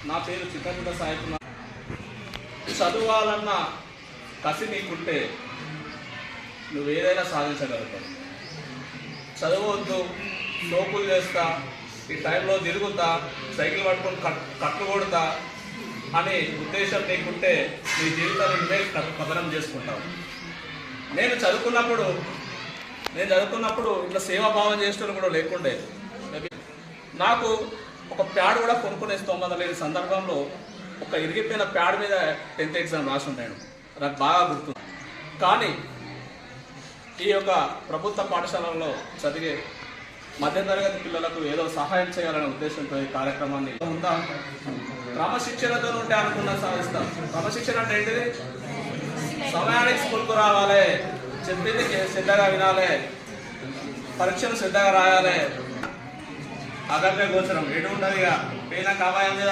నా పేరు చిత్తగుట్ట సాయి కుమార్. చదువాలన్న కసి నీకుంటే నువ్వు ఏదైనా సాధించగలుగుతావు. చదవద్దు, లోపులు చేస్తా, ఈ టైంలో తిరుగుతా, సైకిల్ పట్టుకొని కట్లు కొడతా అనే ఉద్దేశం నీకుంటే నీ జీవితాన్ని నువ్వే పతనం చేసుకుంటావు. నేను చదువుకున్నప్పుడు ఇట్లా సేవాభావం చేసేటోళ్ళు కూడా లేకుండే. నాకు ఒక ప్యాడ్ కూడా కొనుక్కునే స్తోమత లేని సందర్భంలో ఒక ఇరిగిపోయిన ప్యాడ్ మీద 10th ఎగ్జామ్ రాసి ఉంటాను. నాకు బాగా గుర్తు. కానీ ఈ యొక్క ప్రభుత్వ పాఠశాలలో చదివే మధ్యతరగతి పిల్లలకు ఏదో సహాయం చేయాలనే ఉద్దేశంతో ఈ కార్యక్రమాన్ని ఉందా. క్రమశిక్షణతో ఉంటే అనుకున్న సాధిస్తాం. క్రమశిక్షణ అంటే ఏంటిది? సమయానికి స్కూల్కు రావాలి, చెప్పింది శ్రద్ధగా వినాలి, పరీక్షలు శ్రద్ధగా రాయాలి. అగమ్య గోచరం ఎటు ఉండదు. ఇక పైన కావాయి మీద